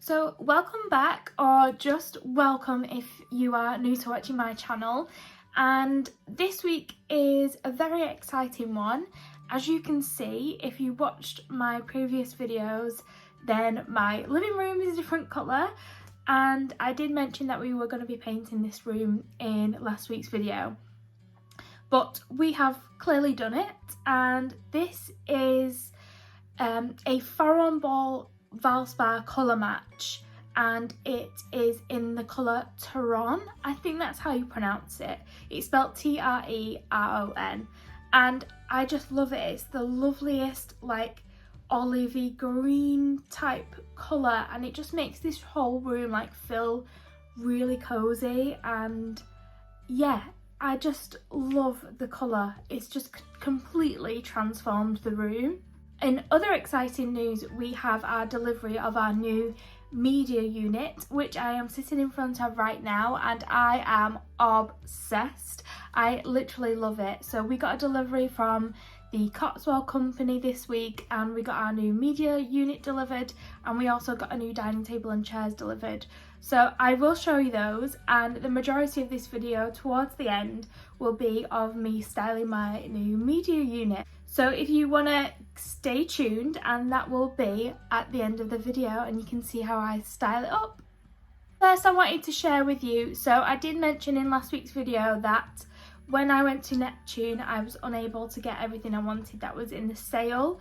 So welcome back, or just welcome if you are new to watching my channel. And this week is a very exciting one. As you can see, if you watched my previous videos, then my living room is a different colour. And I did mention that we were going to be painting this room in last week's video. But we have clearly done it, and this is a Farrow Ball Valspar colour match, and it is in the colour Treron. I think that's how you pronounce it. It's spelled T-R-E-R-O-N, and I just love it. It's the loveliest, like, olivey green type colour, and it just makes this whole room like feel really cozy. And yeah, I just love the colour. It's just completely transformed the room. In other exciting news, we have our delivery of our new media unit, which I am sitting in front of right now, and I am obsessed. I literally love it. So we got a delivery from the Cotswold Company this week, and we got our new media unit delivered, and we also got a new dining table and chairs delivered. So I will show you those, and the majority of this video towards the end will be of me styling my new media unit. So if you want to stay tuned, and that will be at the end of the video, and you can see how I style it up. First, I wanted to share with you, so I did mention in last week's video that when I went to Neptune, I was unable to get everything I wanted that was in the sale.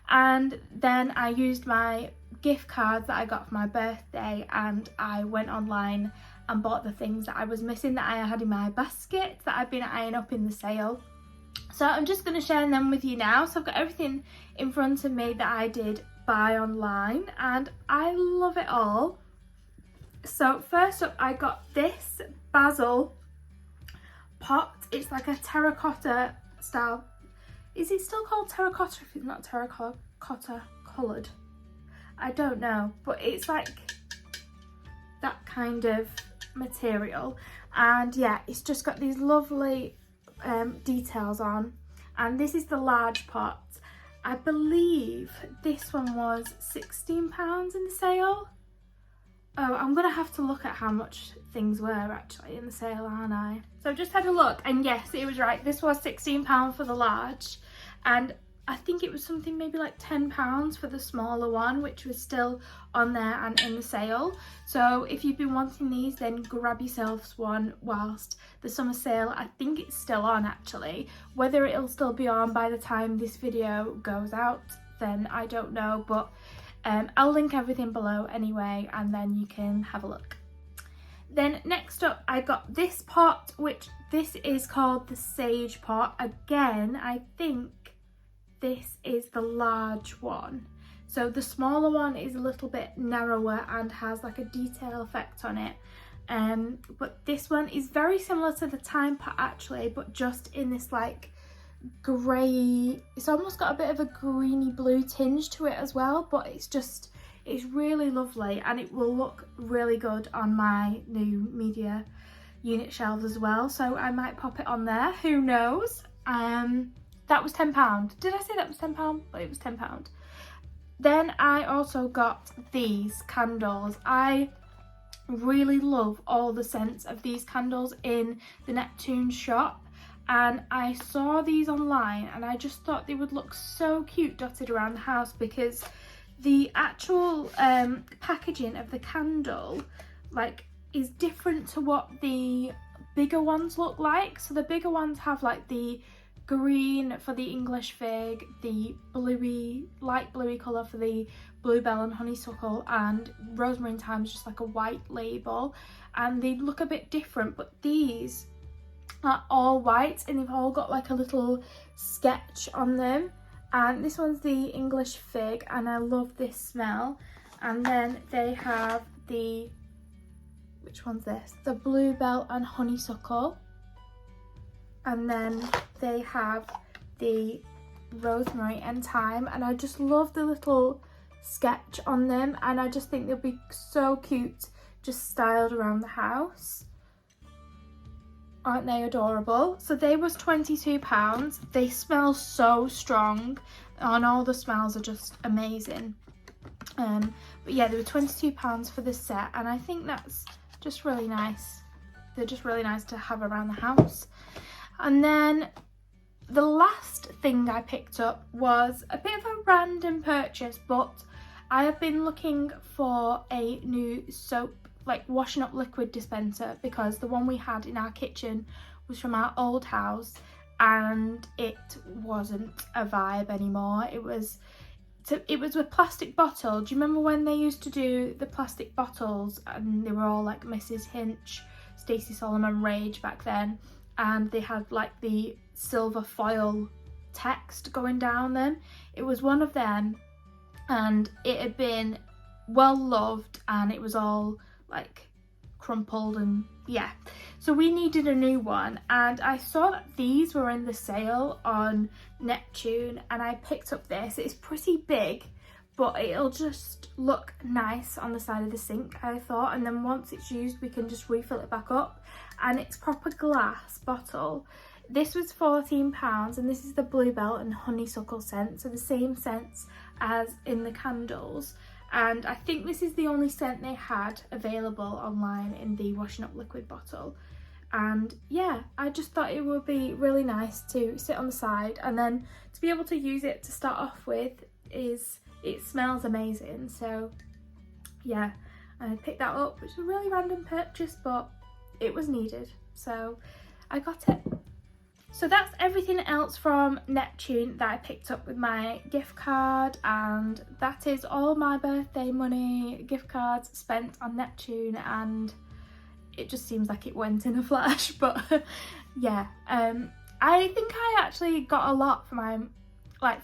And then I used my gift cards that I got for my birthday, and I went online and bought the things that I was missing that I had in my basket that I've been eyeing up in the sale. So I'm just going to share them with you now. So I've got everything in front of me that I did buy online, and I love it all. So first up, I got this basil pot. It's like a terracotta style. Is it still called terracotta if it's not terracotta coloured? I don't know, but it's like that kind of material. And yeah, it's just got these lovely details on, and this is the large pot. I believe this one was £16 in the sale. Oh, I'm gonna have to look at how much things were actually in the sale, aren't I? So I just had a look, and yes, it was right. This was £16 for the large, and I think it was something maybe like £10 for the smaller one, which was still on there and in the sale. So if you've been wanting these, then grab yourselves one whilst the summer sale, I think it's still on actually. Whether it'll still be on by the time this video goes out, then I don't know, but I'll link everything below anyway, and then you can have a look. Then next up, I got this pot, which this is called the sage pot. Again, I think this is the large one. So the smaller one is a little bit narrower and has like a detail effect on it. But this one is very similar to the thyme pot actually, but just in this like grey, it's almost got a bit of a greeny blue tinge to it as well, but it's really lovely, and it will look really good on my new media unit shelves as well. So I might pop it on there, who knows. That was £10. Did I say that was £10? But it was £10. Then I also got these candles. I really love all the scents of these candles in the Neptune shop, and I saw these online, and I just thought they would look so cute dotted around the house, because the actual packaging of the candle like is different to what the bigger ones look like. So the bigger ones have like the green for the English fig, the bluey, light bluey colour for the bluebell and honeysuckle, and rosemary and thyme is just like a white label, and they look a bit different. But these are all white, and they've all got like a little sketch on them, and this one's the English fig, and I love this smell. And then they have the, which one's this? The bluebell and honeysuckle. And then they have the rosemary and thyme, and I just love the little sketch on them, and I just think they'll be so cute just styled around the house. Aren't they adorable? So they was £22. They smell so strong, and all the smells are just amazing. But yeah, they were £22 for this set, and I think that's just really nice. They're just really nice to have around the house. And then the last thing I picked up was a bit of a random purchase, but I have been looking for a new soap, like washing up liquid dispenser, because the one we had in our kitchen was from our old house and it wasn't a vibe anymore. It was a plastic bottle. Do you remember when they used to do the plastic bottles and they were all like Mrs. Hinch, Stacey Solomon Rage back then, and they had like the silver foil text going down them? It was one of them, and it had been well loved and it was all like crumpled, and yeah, so we needed a new one, and I saw that these were in the sale on Neptune and I picked up this. It's pretty big, but it'll just look nice on the side of the sink, I thought, and then once it's used we can just refill it back up, and it's proper glass bottle. This was £14, and this is the bluebell and honeysuckle scent, so the same scents as in the candles, and I think this is the only scent they had available online in the washing up liquid bottle. And yeah, I just thought it would be really nice to sit on the side, and then to be able to use it to start off with. It smells amazing, so yeah, I picked that up, which is a really random purchase, but it was needed, so I got it. So that's everything else from Neptune that I picked up with my gift card, and that is all my birthday money, gift cards spent on Neptune, and it just seems like it went in a flash, but yeah, I think I actually got a lot for my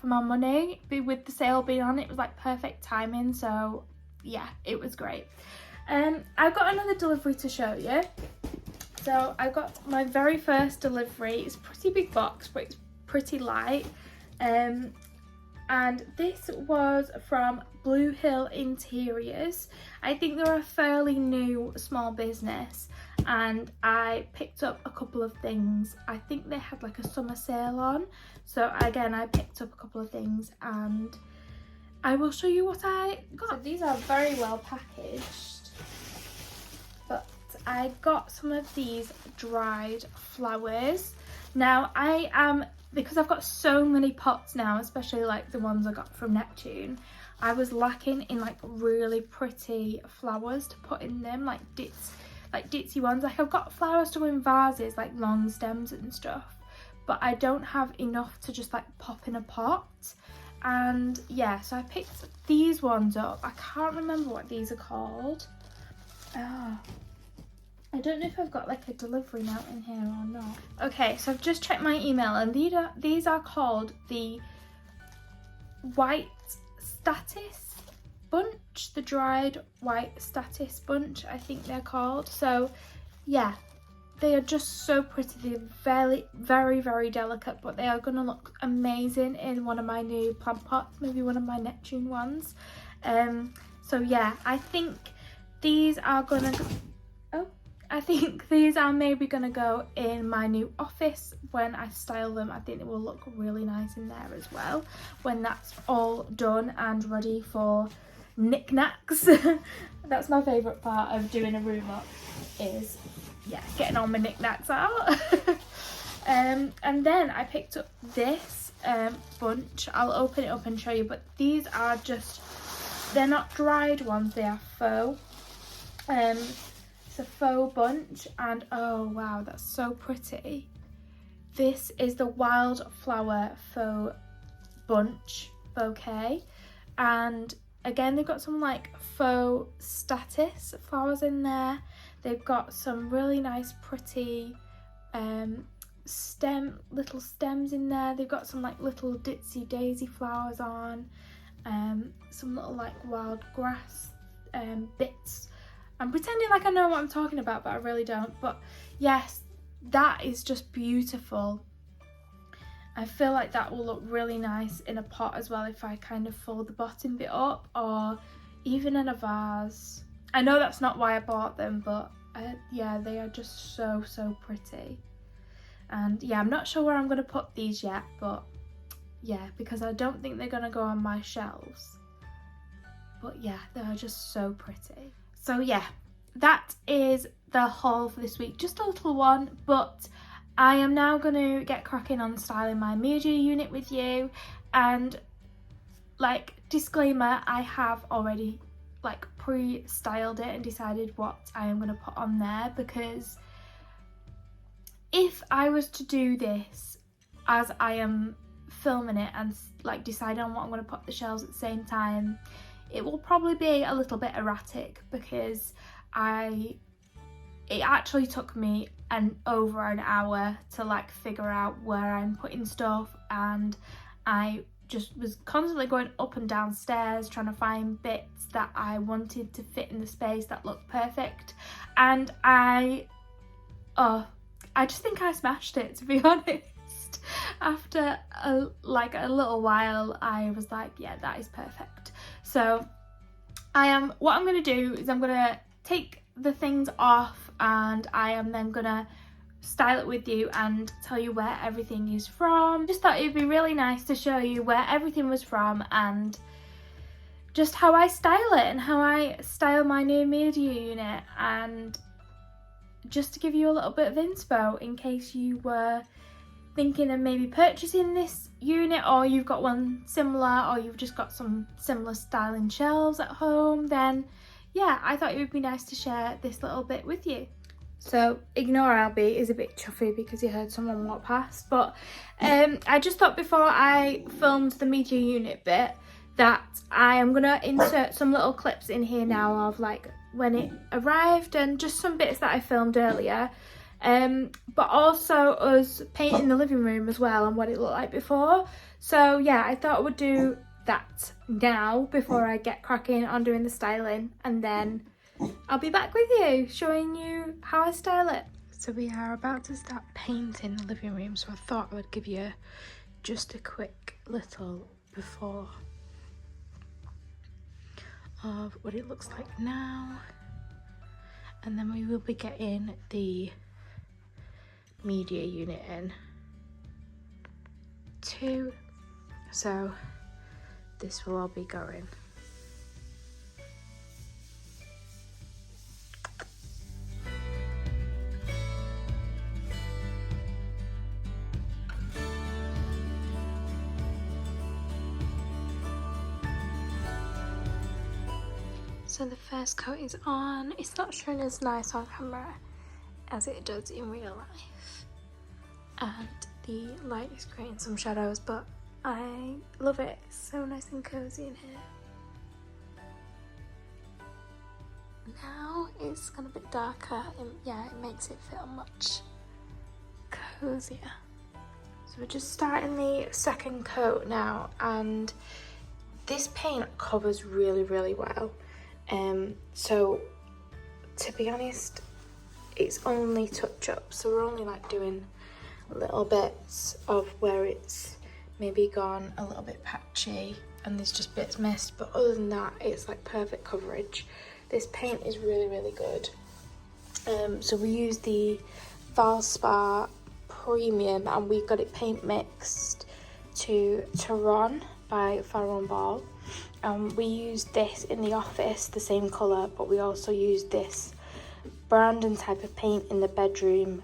money. With the sale being on, it was like perfect timing, so yeah, it was great. I've got another delivery to show you. So I got my very first delivery. It's a pretty big box, but it's pretty light. And this was from Blue Hill Interiors. I think they're a fairly new small business, and I picked up a couple of things. I think they had like a summer sale on. So again, I picked up a couple of things and I will show you what I got. So these are very well packaged, but I got some of these dried flowers. Now because I've got so many pots now, especially like the ones I got from Neptune, I was lacking in like really pretty flowers to put in them, like ditzy ones. Like I've got flowers to go in vases, like long stems and stuff, but I don't have enough to just like pop in a pot. And yeah, so I picked these ones up. I can't remember what these are called. I don't know if I've got like a delivery note in here or not. Okay, so I've just checked my email, and these are called the White Statice Bunch, the dried White Statice Bunch, I think they're called. So yeah, they are just so pretty. They're very, very, very delicate, but they are going to look amazing in one of my new plant pots, maybe one of my Neptune ones. So yeah, I think these are gonna maybe gonna go in my new office when I style them. I think they will look really nice in there as well when that's all done and ready for knickknacks. That's my favourite part of doing a room up, is yeah, getting all my knickknacks out. And then I picked up this bunch. I'll open it up and show you, but these are just, they're not dried ones, they are faux. It's a faux bunch, and oh wow, that's so pretty. This is the wildflower faux bunch bouquet, and again they've got some like faux statice flowers in there. They've got some really nice pretty little stems in there. They've got some like little ditzy daisy flowers on, some little like wild grass bits. I'm pretending like I know what I'm talking about, but I really don't. But yes, that is just beautiful. I feel like that will look really nice in a pot as well if I kind of fold the bottom bit up, or even in a vase. I know that's not why I bought them, but yeah, they are just so, so pretty. And yeah, I'm not sure where I'm going to put these yet, but yeah, because I don't think they're going to go on my shelves. but yeah, they're just so pretty. So yeah, that is the haul for this week, just a little one, but I am now going to get cracking on styling my media unit with you. And like, disclaimer, I have already like pre-styled it and decided what I am going to put on there, because if I was to do this as I am filming it and like deciding on what I'm going to put on the shelves at the same time, it will probably be a little bit erratic, because it actually took me over an hour to like figure out where I'm putting stuff, and I just was constantly going up and down stairs trying to find bits that I wanted to fit in the space that looked perfect. And I just think I smashed it, to be honest. After a little while, I was like, yeah, that is perfect. So what I'm going to do is I'm going to take the things off, and I am then going to style it with you and tell you where everything is from. Just thought it'd be really nice to show you where everything was from and just how I style it and how I style my new media unit, and just to give you a little bit of inspo in case you were thinking of maybe purchasing this unit, or you've got one similar, or you've just got some similar styling shelves at home. Then yeah, I thought it would be nice to share this little bit with you. So ignore Albie is a bit chuffy because he heard someone walk past, but I just thought before I filmed the media unit bit that I am gonna insert some little clips in here now of like when it arrived and just some bits that I filmed earlier, but also us painting the living room as well and what it looked like before. So yeah, I thought I would do that now before I get cracking on doing the styling, and then I'll be back with you showing you how I style it. So we are about to start painting the living room, so I thought I would give you just a quick little before of what it looks like now, and then we will be getting the media unit in too, so this will all be going. So the first coat is on. It's not showing as nice on camera as it does in real life, and the light is creating some shadows, but I love it. It's so nice and cozy in here. Now it's gone a bit darker, and yeah, it makes it feel much cozier. So we're just starting the second coat now, and this paint covers really well. So to be honest, it's only touch up, so we're only like doing little bits of where it's maybe gone a little bit patchy and there's just bits missed, but other than that it's like perfect coverage. This paint is really good. So we use the Valspar Premium, and we got it paint mixed to Treron by Farrow Ball. We used this in the office, the same colour, but we also used this brand and type of paint in the bedroom,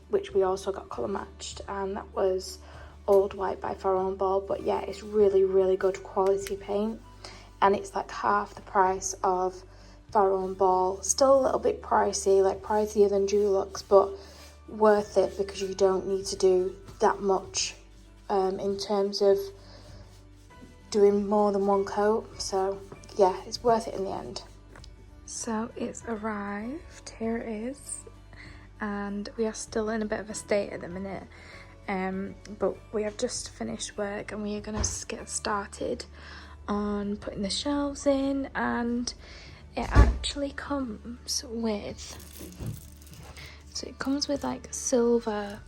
which we also got colour matched, and that was Old White by Farrow Ball. But yeah, it's really good quality paint, and it's like half the price of Farrow Ball. Still a little bit pricey, like pricier than Dulux, but worth it because you don't need to do that much in terms of doing more than one coat. So yeah, it's worth it in the end. So it's arrived, here it is, and we are still in a bit of a state at the minute, but we have just finished work and we are going to get started on putting the shelves in. And it actually comes with, so it comes with like silver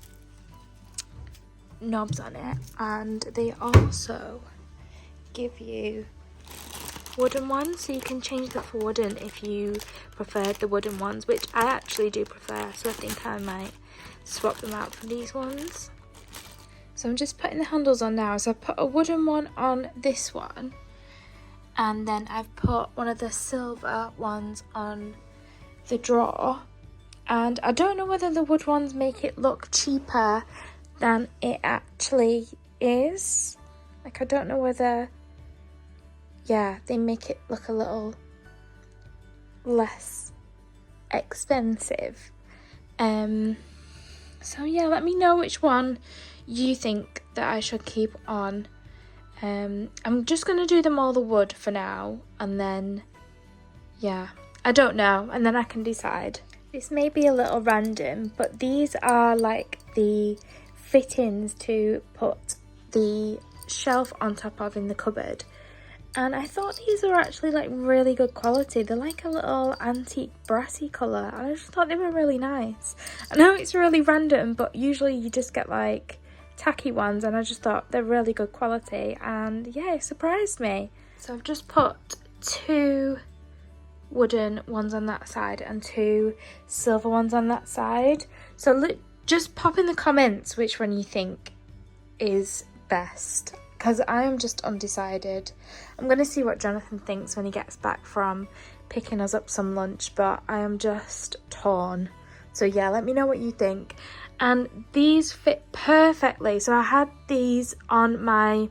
knobs on it, and they also give you wooden ones, so you can change them for wooden if you preferred the wooden ones, which I actually do prefer, so I think I might swap them out for these ones. So I'm just putting the handles on now. So I put a wooden one on this one, and then I've put one of the silver ones on the drawer. And I don't know whether the wood ones make it look cheaper than it actually is. Like, I don't know whether, yeah, they make it look a little less expensive. So yeah, let me know which one you think that I should keep on. I'm just going to do them all the wood for now, and then, yeah, I don't know, and then I can decide. This may be a little random, but these are like the fittings to put the shelf on top of in the cupboard. And I thought these were actually like really good quality. They're like a little antique brassy colour, and I just thought they were really nice. I know it's really random, but usually you just get like tacky ones, and I just thought they're really good quality, and yeah, it surprised me. So I've just put 2 wooden ones on that side and 2 silver ones on that side. So just pop in the comments which one you think is best, because I am just undecided. I'm going to see what Jonathan thinks when he gets back from picking us up some lunch, but I am just torn. So yeah, let me know what you think. And these fit perfectly. So I had these on my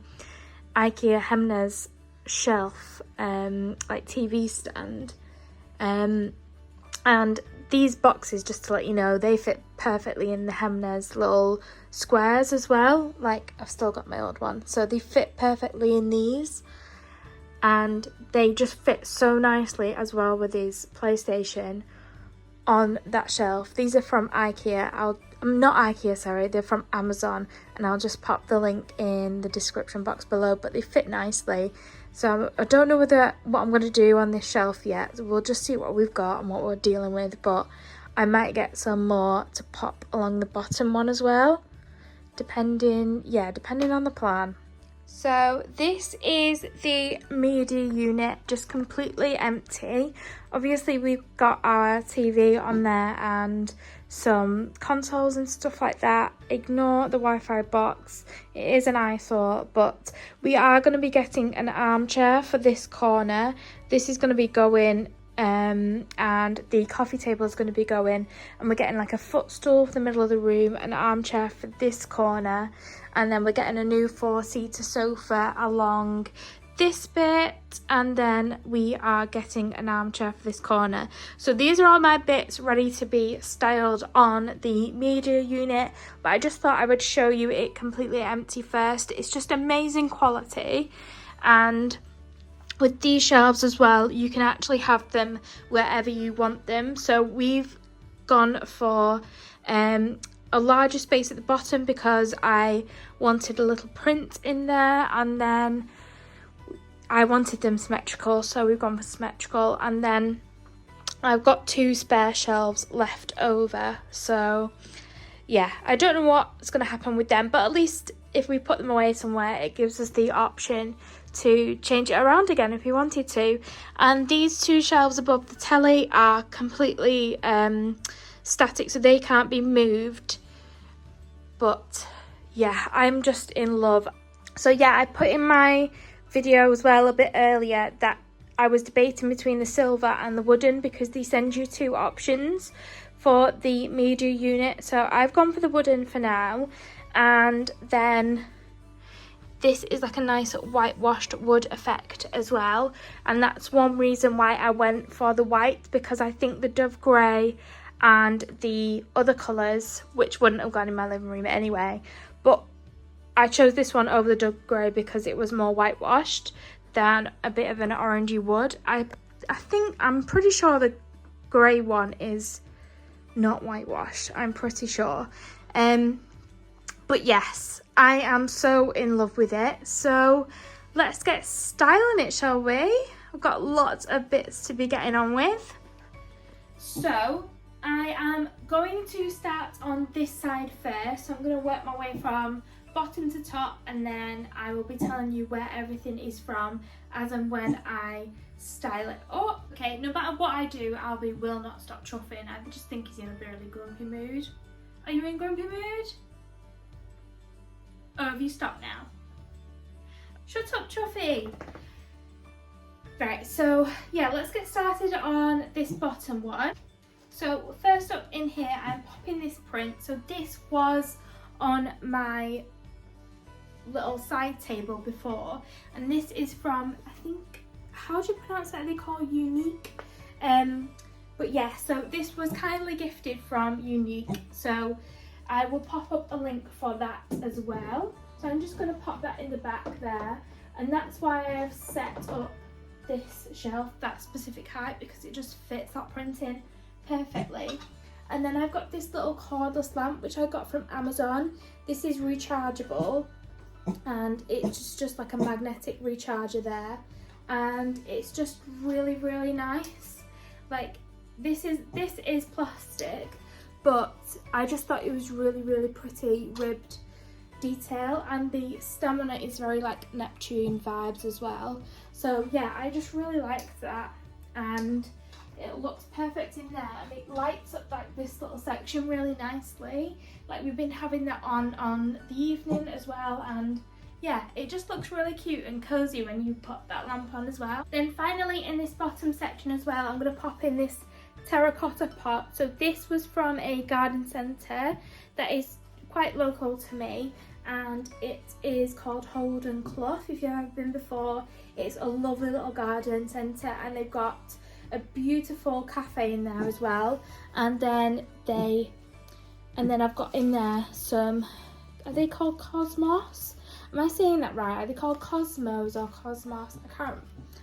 IKEA Hemnes shelf, like TV stand. And these boxes, just to let you know, they fit perfectly in the Hemnes little squares as well. Like, I've still got my old one, so they fit perfectly in these, and they just fit so nicely as well with his PlayStation on that shelf. These are from IKEA. Not IKEA, sorry, they're from Amazon, and I'll just pop the link in the description box below, but they fit nicely. So I don't know what I'm going to do on this shelf yet. We'll just see what we've got and what we're dealing with, but I might get some more to pop along the bottom one as well, depending on the plan. So this is the media unit, just completely empty. Obviously we've got our TV on there and some consoles and stuff like that. Ignore the Wi-Fi box, it is an eyesore, but we are going to be getting an armchair for this corner. This is going to be going, and the coffee table is going to be going, and we're getting like a footstool for the middle of the room, an armchair for this corner, and then we're getting a new 4-seater sofa along this bit, and then we are getting an armchair for this corner. So these are all my bits ready to be styled on the media unit, but I just thought I would show you it completely empty first. It's just amazing quality, and with these shelves as well, you can actually have them wherever you want them. So we've gone for a larger space at the bottom because I wanted a little print in there, and then I wanted them symmetrical, so we've gone for symmetrical. And then I've got 2 spare shelves left over, so yeah, I don't know what's going to happen with them, but at least if we put them away somewhere, it gives us the option to change it around again if we wanted to. And these 2 shelves above the telly are completely static, so they can't be moved. But yeah, I'm just in love. So yeah, I put in my video as well a bit earlier that I was debating between the silver and the wooden, because they send you 2 options for the media unit. So I've gone for the wooden for now, and then this is like a nice whitewashed wood effect as well, and that's one reason why I went for the white, because I think the dove grey and the other colours, which wouldn't have gone in my living room anyway, but I chose this one over the dove grey because it was more whitewashed than a bit of an orangey wood. I'm pretty sure the grey one is not whitewashed, I'm pretty sure. But yes, I am so in love with it. So let's get styling it, shall we? I've got lots of bits to be getting on with. So I am going to start on this side first. So I'm going to work my way from bottom to top, and then I will be telling you where everything is from as and when I style it up. Okay, no matter what I do, Albie will not stop chuffing. I just think he's in a really grumpy mood. Are you in grumpy mood? Oh, have you stopped now? Shut up, Chuffy. Right, so yeah, let's get started on this bottom one. So first up in here, I'm popping this print. So this was on my little side table before, and this is from, I think, how do you pronounce that? They call Unique. But yeah, so this was kindly gifted from Unique. So I will pop up a link for that as well. So I'm just going to pop that in the back there, and that's why I've set up this shelf that specific height, because it just fits that printing perfectly. And then I've got this little cordless lamp which I got from Amazon. This is rechargeable, and it's just like a magnetic recharger there, and it's just really nice. Like this is plastic, but I just thought it was really pretty ribbed detail, and the stem on it is very like Neptune vibes as well. So yeah, I just really liked that, and it looks perfect in there, and it lights up like this little section really nicely. Like we've been having that on the evening as well, and yeah, it just looks really cute and cozy when you put that lamp on as well. Then finally in this bottom section as well, I'm going to pop in this terracotta pot. So this was from a garden centre that is quite local to me, and it is called Holden Clough. If you've ever been before, it's a lovely little garden centre, and they've got a beautiful cafe in there as well. And then I've got in there some, are they called Cosmos? Am I saying that right? Are they called Cosmos or Cosmos? I can't,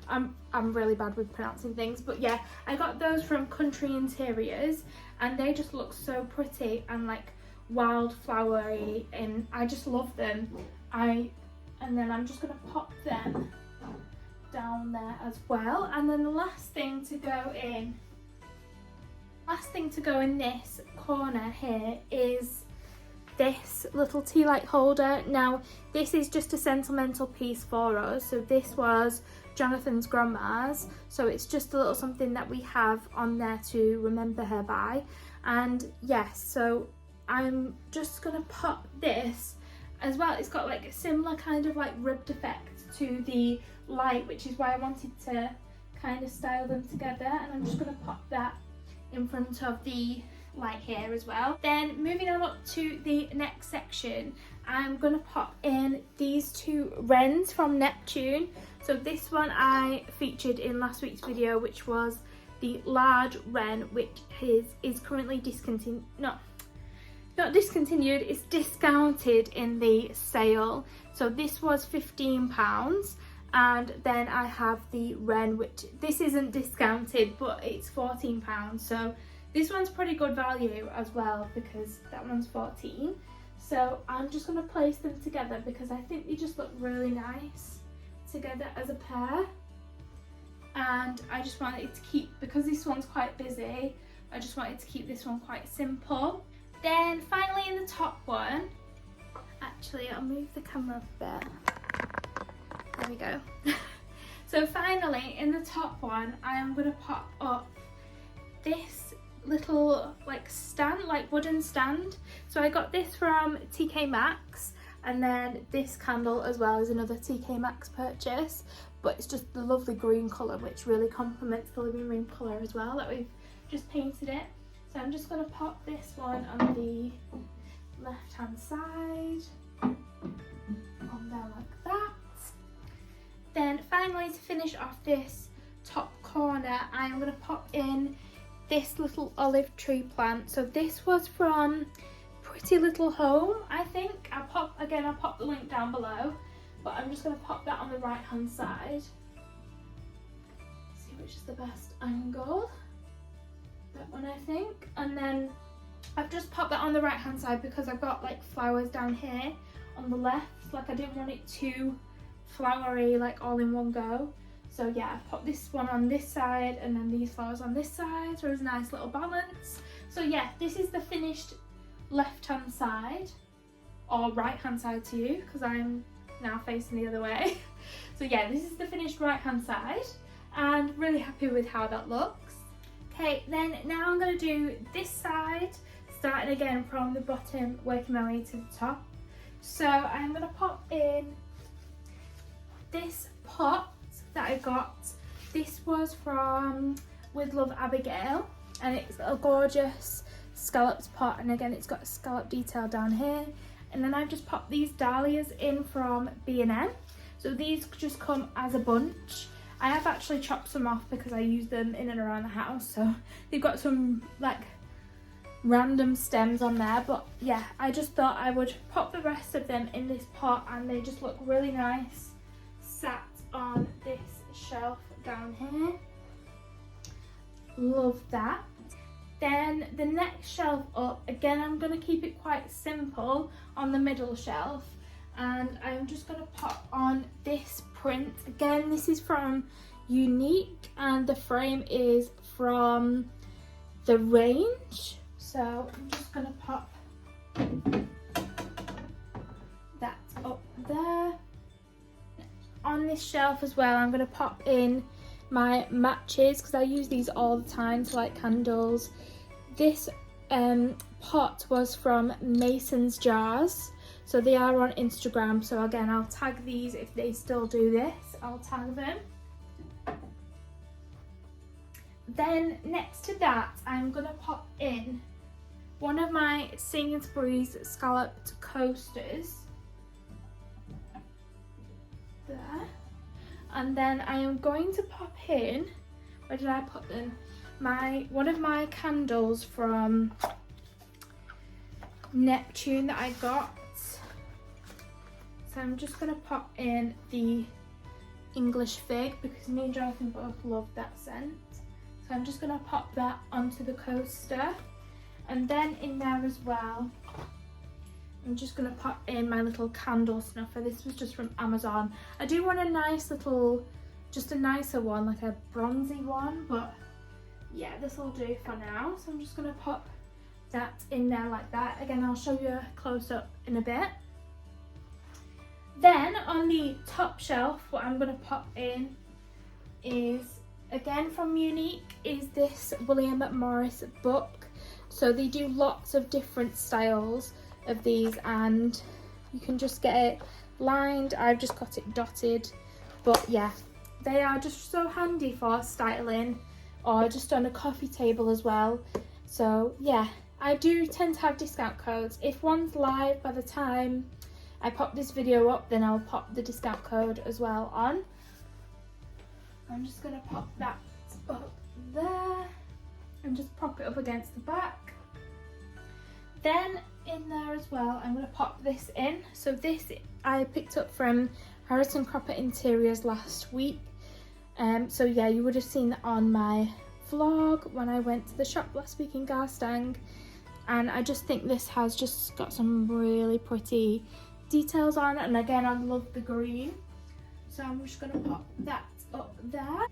I'm really bad with pronouncing things, but yeah, I got those from Country Interiors, and they just look so pretty and like wildflowery, and I just love them. And then I'm just gonna pop them down there as well. And then the last thing to go in this corner here is this little tea light holder. Now this is just a sentimental piece for us. So this was Jonathan's grandma's, so it's just a little something that we have on there to remember her by. And yes, so I'm just gonna pop this as well. It's got like a similar kind of like ribbed effect to the light, which is why I wanted to kind of style them together, and I'm just gonna pop that in front of the light here as well. Then moving on up to the next section, I'm gonna pop in these two wrens from Neptune. So this one I featured in last week's video, which was the large wren, which is currently discontinued, not discontinued, it's discounted in the sale. So this was £15, and then I have the wren, which this isn't discounted, but it's £14. So this one's pretty good value as well, because that one's 14. So I'm just going to place them together because I think they just look really nice together as a pair. And I just wanted it to keep, because this one's quite busy, I just wanted to keep this one quite simple. Then finally in the top one, actually I'll move the camera up a bit. There we go. So finally in the top one, I am going to pop up this little like stand, like wooden stand. So I got this from TK Maxx, and then this candle as well is another TK Maxx purchase, but it's just the lovely green colour, which really complements the living room colour as well that we've just painted it. So I'm just going to pop this one on the left hand side, on there like that. Then finally, to finish off this top corner, I am going to pop in this little olive tree plant. So this was from Pretty Little Home, I think. I'll pop the link down below, but I'm just going to pop that on the right hand side. See which is the best angle. That one, I think. And then I've just popped that on the right hand side because I've got like flowers down here on the left. Like I didn't want it too flowery, like all in one go. So yeah, I've popped this one on this side and then these flowers on this side, so there's a nice little balance. So yeah, this is the finished left hand side, or right hand side to you, because I'm now facing the other way. So yeah, this is the finished right hand side, and really happy with how that looks. Okay, then now I'm going to do this side, starting again from the bottom, working my way to the top. So I'm going to pop in this pot that I got This was from With Love Abigail, and it's a gorgeous scalloped pot, and again it's got a scallop detail down here. And then I've just popped these dahlias in from B&M. So these just come as a bunch. I have actually chopped some off because I use them in and around the house, so they've got some like random stems on there. But yeah, I just thought I would pop the rest of them in this pot, and they just look really nice sat on this shelf down here. Love that. Then the next shelf up, again I'm going to keep it quite simple on the middle shelf, and I'm just going to pop on this print. Again, this is from Unique, and the frame is from the range. So I'm just going to pop that up there. On this shelf as well, I'm going to pop in my matches because I use these all the time to light candles. This pot was from Mason's Jars, so they are on Instagram. So again, I'll tag these if they still do this. I'll tag them. Then next to that, I'm gonna pop in one of my Sainsbury's scalloped coasters there, and then I am going to pop in, where did I put them? One of my candles from Neptune that I got. So I'm just gonna pop in the English Fig because me and Jonathan both love that scent. So I'm just gonna pop that onto the coaster, and then in there as well, I'm just gonna pop in my little candle snuffer. This was just from Amazon. I do want a nice little, just a nicer one, like a bronzy one, but yeah, this will do for now. So I'm just gonna pop that in there like that. Again, I'll show you a close up in a bit. Then on the top shelf, what I'm gonna pop in is, again from Unique, is this William Morris book. So they do lots of different styles of these, and you can just get it lined. I've just got it dotted, but yeah, they are just so handy for styling or just on a coffee table as well. So yeah, I do tend to have discount codes. If one's live by the time I pop this video up, then I'll pop the discount code as well on. I'm just gonna pop that up there and just prop it up against the back. Then in there as well, I'm gonna pop this in. So this I picked up from Harrison Cropper Interiors last week. So yeah, you would have seen that on my vlog when I went to the shop last week in Garstang, and I just think this has just got some really pretty details on it, and again I love the green, so I'm just going to pop that up there.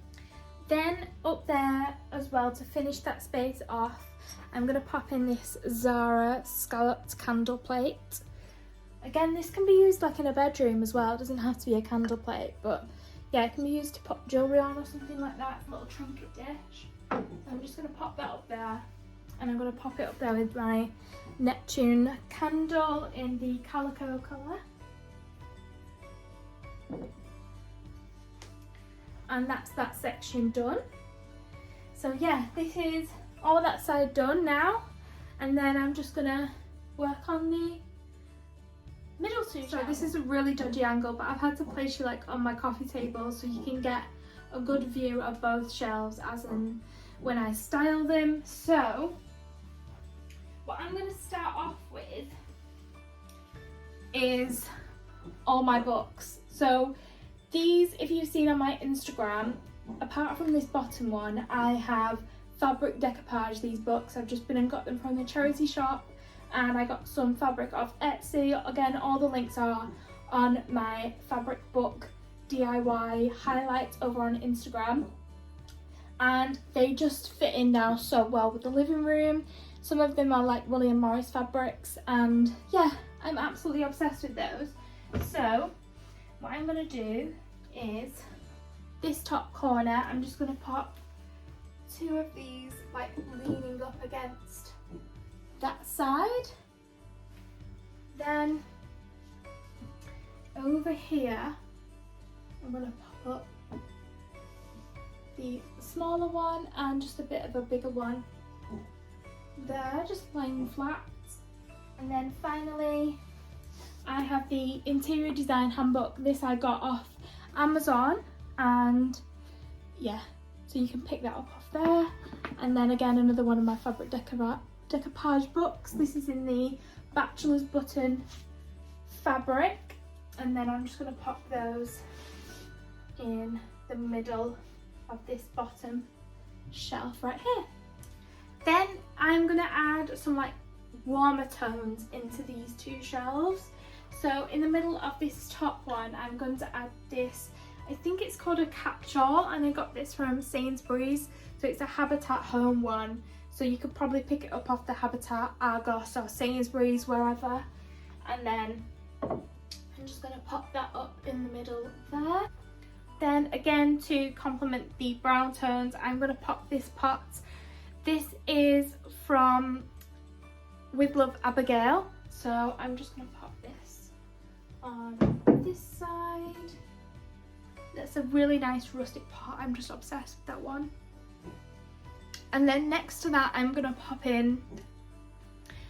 Then up there as well, to finish that space off, I'm going to pop in this Zara scalloped candle plate. Again, this can be used like in a bedroom as well, it doesn't have to be a candle plate, but yeah, it can be used to pop jewellery on or something like that. It's a little trinket dish. So I'm just going to pop that up there, and I'm going to pop it up there with my Neptune candle in the calico colour. And that's that section done. So yeah, this is all that side done now, and then I'm just going to work on the middle two. So this is a really dodgy angle, but I've had to place you like on my coffee table so you can get a good view of both shelves as in when I style them. So what I'm going to start off with is all my books. So these, if you've seen on my Instagram, apart from this bottom one, I have fabric decoupage these books. I've just been and got them from the charity shop, and I got some fabric off Etsy. Again, all the links are on my fabric book DIY highlights over on Instagram, and they just fit in now so well with the living room. Some of them are like William Morris fabrics, and yeah, I'm absolutely obsessed with those. So what I'm going to do is this top corner, I'm just going to pop two of these like leaning up against that side. Then over here I'm going to pop up the smaller one and just a bit of a bigger one there, just laying flat. And then finally I have the interior design handbook. This I got off Amazon, and yeah, so you can pick that up off there. And then again, another one of my fabric decoupage books. This is in the bachelor's button fabric, and then I'm just going to pop those in the middle of this bottom shelf right here. Then I'm going to add some like warmer tones into these two shelves. So in the middle of this top one, I'm going to add this, I think it's called a catch-all, and I got this from Sainsbury's. So it's a Habitat Home one, so you could probably pick it up off the Habitat, Argos or Sainsbury's, wherever. And then I'm just going to pop that up in the middle there. Then again, to complement the brown tones, I'm going to pop this pot. This is from With Love Abigail, so I'm just going to pop this on this side. That's a really nice rustic pot. I'm just obsessed with that one. And then next to that, I'm going to pop in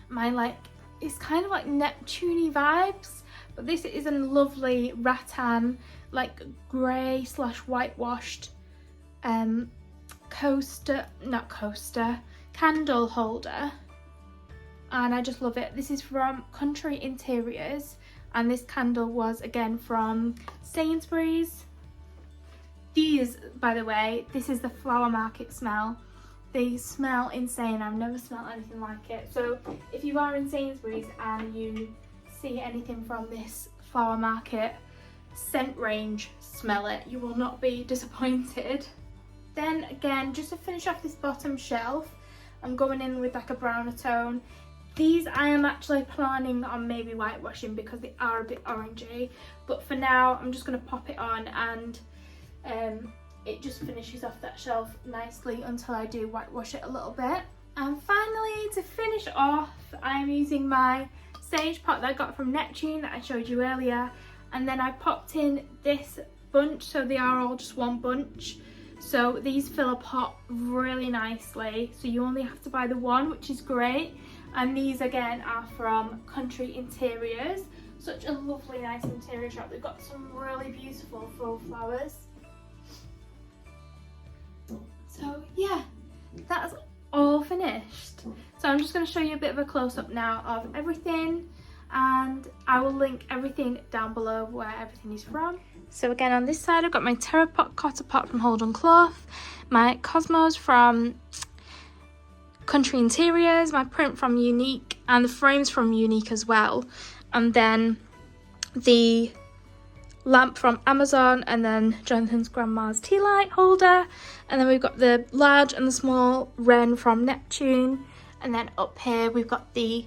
my like, it's kind of like Neptune vibes, but this is a lovely rattan, like grey / whitewashed candle holder, and I just love it. This is from Country Interiors, and this candle was again from Sainsbury's. These, by the way, this is the Flower Market smell. They smell insane. I've never smelled anything like it. So if you are in Sainsbury's and you see anything from this Flower Market scent range, smell it. You will not be disappointed. Then again, just to finish off this bottom shelf, I'm going in with like a browner tone. These I am actually planning on maybe whitewashing because they are a bit orangey, but for now I'm just going to pop it on, and it just finishes off that shelf nicely until I do whitewash it a little bit. And finally, to finish off, I'm using my sage pot that I got from Neptune that I showed you earlier, and then I popped in this bunch, so they are all just one bunch. So these fill a pot really nicely, so you only have to buy the one, which is great. And these again are from Country Interiors. Such a lovely, nice interior shop. They've got some really beautiful faux flowers. So yeah, that's all finished. So I'm just going to show you a bit of a close-up now of everything, and I will link everything down below where everything is from. So again, on this side I've got my terracotta pot from Holden Cloth, my Cosmos from Country Interiors, my print from Unique, and the frames from Unique as well, and then the lamp from Amazon, and then Jonathan's grandma's tea light holder, and then we've got the large and the small wren from Neptune, and then up here we've got the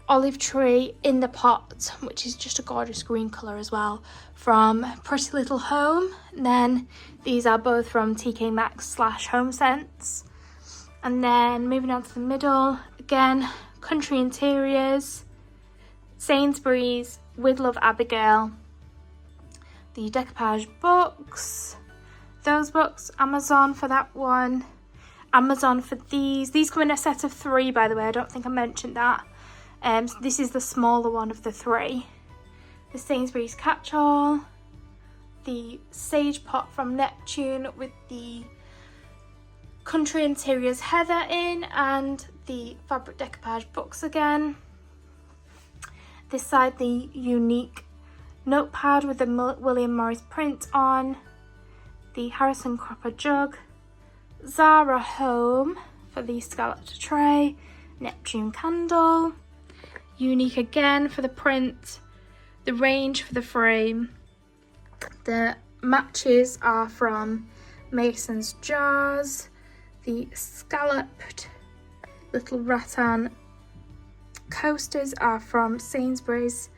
olive tree in the pot, which is just a gorgeous green colour as well, from Pretty Little Home. And then these are both from TK Maxx / Home Sense. And then moving on to the middle, again, Country Interiors, Sainsbury's, With Love Abigail, the decoupage books, those books, Amazon for that one, Amazon for these come in a set of 3, by the way, I don't think I mentioned that. So this is the smaller one of the 3. The Sainsbury's catch-all, the sage pot from Neptune with the Country Interiors heather in, and the fabric decoupage books again. This side, the Unique notepad with the William Morris print on, the Harrison Cropper jug, Zara Home for the scalloped tray, Neptune candle, Unique again for the print, the range for the frame. The matches are from Mason's Jars, the scalloped little rattan coasters are from Sainsbury's,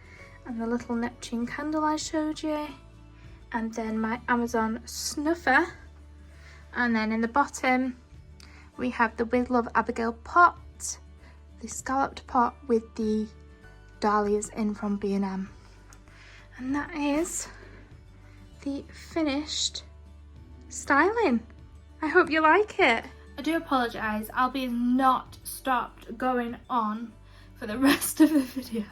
and the little Neptune candle I showed you, and then my Amazon snuffer. And then in the bottom we have the With Love Abigail pot, the scalloped pot with the dahlias in from B&M. And that is the finished styling. I hope you like it. I do apologise, Albie has not stopped going on for the rest of the video.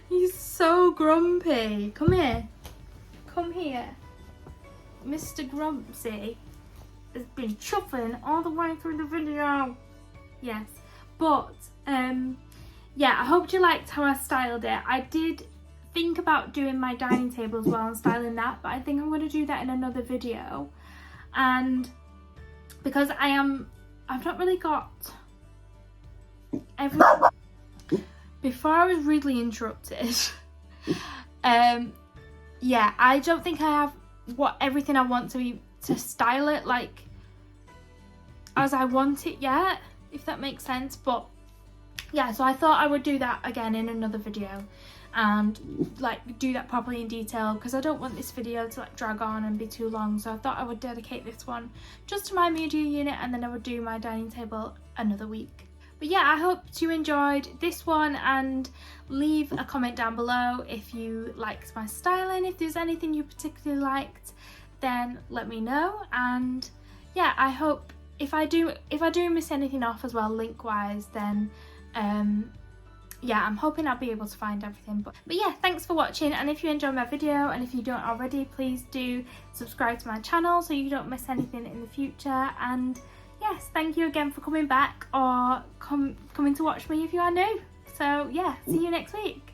He's so grumpy. Come here. Come here. Mr. Grumpsy has been chuffing all the way through the video. Yes. But, yeah, I hope you liked how I styled it. I did think about doing my dining table as well and styling that, but I think I'm going to do that in another video. And because I've not really got everything. Before I was rudely interrupted, yeah, I don't think I have everything I want to style it like as I want it yet, if that makes sense. But yeah, so I thought I would do that again in another video and like do that properly in detail, because I don't want this video to like drag on and be too long. So I thought I would dedicate this one just to my media unit, and then I would do my dining table another week. But yeah, I hope you enjoyed this one, and leave a comment down below if you liked my styling. If there's anything you particularly liked, then let me know. And yeah, I hope if I do miss anything off as well link wise, then yeah, I'm hoping I'll be able to find everything. But yeah, thanks for watching, and if you enjoyed my video, and if you don't already, please do subscribe to my channel so you don't miss anything in the future. And yes, thank you again for coming back, or coming to watch me if you are new. So yeah, see you next week.